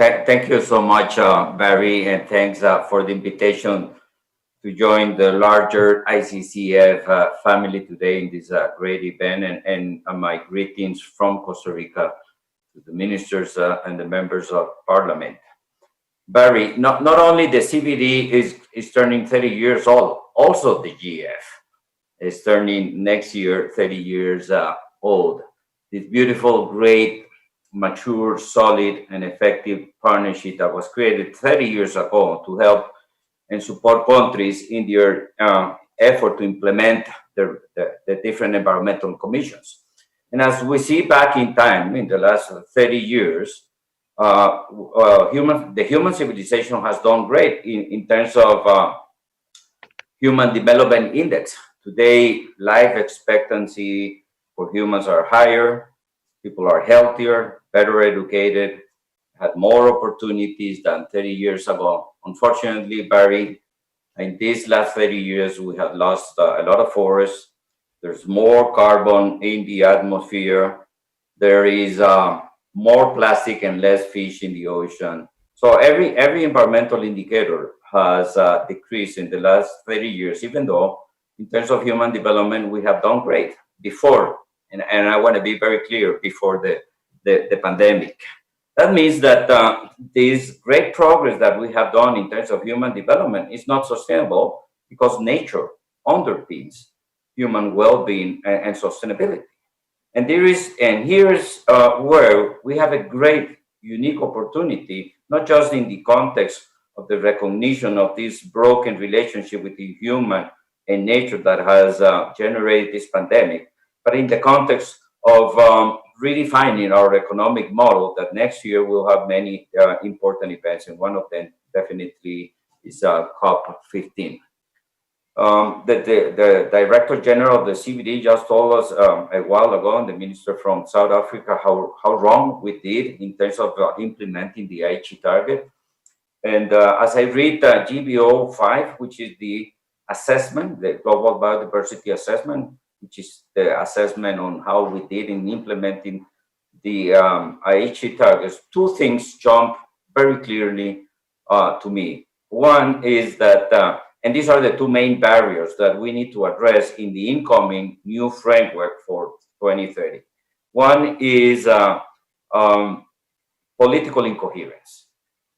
Thank you so much, Barry, and thanks for the invitation to join the larger ICCF family today in this great event. And my greetings from Costa Rica to the ministers and the members of Parliament. Barry, not only the CBD is turning 30 years old, also the GF is turning next year 30 years old. This beautiful, great, mature, solid, and effective partnership that was created 30 years ago to help and support countries in their effort to implement the different environmental commissions. And as we see back in time, in the last 30 years, the human civilization has done great in terms of human development index. Today, life expectancy for humans are higher, people are healthier, better educated, had more opportunities than 30 years ago. Unfortunately, Barry, in these last 30 years, we have lost a lot of forests. There's more carbon in the atmosphere. There is more plastic and less fish in the ocean. So every environmental indicator has decreased in the last 30 years, even though in terms of human development, we have done great before. And I want to be very clear, before the pandemic. That means that this great progress that we have done in terms of human development is not sustainable because nature underpins human well-being and sustainability. And here's where we have a great, unique opportunity, not just in the context of the recognition of this broken relationship with the human and nature that has generated this pandemic, but in the context of redefining our economic model, that next year we'll have many important events, and one of them definitely is COP 15. The Director General of the CBD just told us a while ago, and the Minister from South Africa, how wrong we did in terms of implementing the Aichi target. And as I read GBO 5, which is the assessment, the Global Biodiversity Assessment, which is the assessment on how we did in implementing the Aichi targets, two things jump very clearly to me. One is that, and these are the two main barriers that we need to address in the incoming new framework for 2030. One is political incoherence.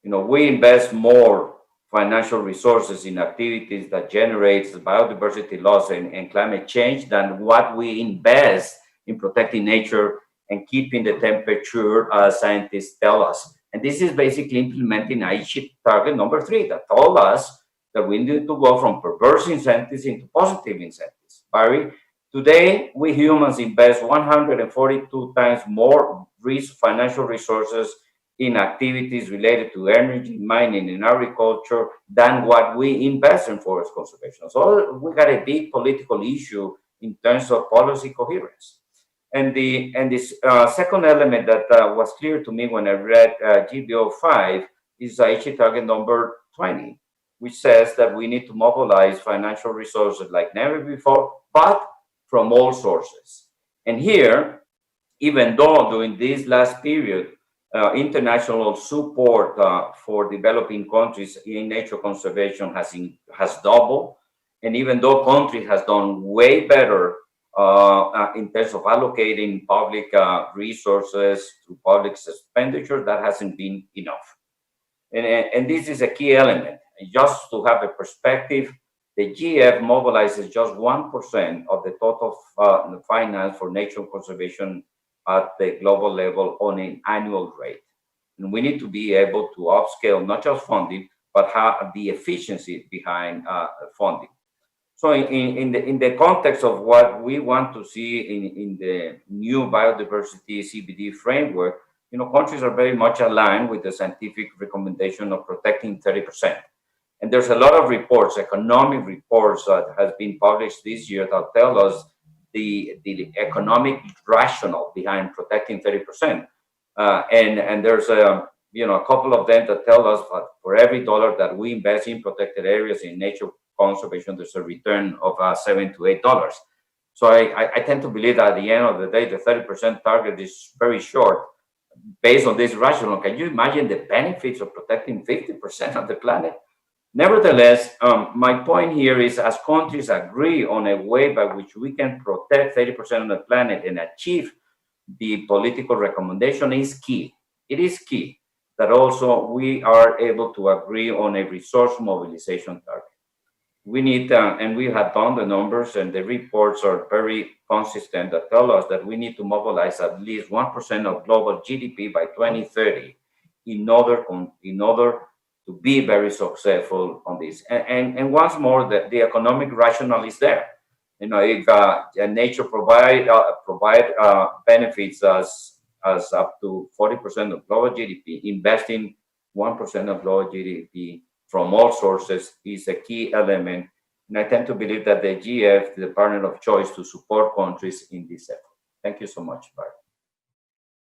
We invest more financial resources in activities that generates biodiversity loss and climate change than what we invest in protecting nature and keeping the temperature, as scientists tell us. And this is basically implementing Aichi target number 3 that told us that we need to go from perverse incentives into positive incentives. Barry, today we humans invest 142 times more financial resources in activities related to energy, mining, and agriculture than what we invest in forest conservation. So we got a big political issue in terms of policy coherence. And this second element that was clear to me when I read GBO 5 is Aichi target number 20, which says that we need to mobilize financial resources like never before, but from all sources. And here, even though during this last period, international support for developing countries in nature conservation has doubled, and even though countries has done way better in terms of allocating public resources to public expenditure, that hasn't been enough. And this is a key element. Just to have a perspective, the GF mobilizes just 1% of the total finance for nature conservation at the global level on an annual rate. And we need to be able to upscale not just funding, but have the efficiency behind funding. So in the context of what we want to see in the new biodiversity CBD framework, countries are very much aligned with the scientific recommendation of protecting 30%. And there's a lot of reports, economic reports that has been published this year that tell us the economic rationale behind protecting 30%. And there's a couple of them that tell us that for every dollar that we invest in protected areas in nature conservation, there's a return of $7 to $8. So I tend to believe that at the end of the day, the 30% target is very short based on this rationale, can you imagine the benefits of protecting 50% of the planet? Nevertheless, my point here is as countries agree on a way by which we can protect 30% of the planet and achieve the political recommendation is key. It is key that also we are able to agree on a resource mobilization target. We need, and we have done the numbers, and the reports are very consistent that tell us that we need to mobilize at least 1% of global GDP by 2030 in order to be very successful on this. And once more, the economic rationale is there. You know, if nature provide benefits as up to 40% of global GDP, investing 1% of global GDP from all sources is a key element. And I tend to believe that the GF is the partner of choice to support countries in this effort. Thank you so much, Barry.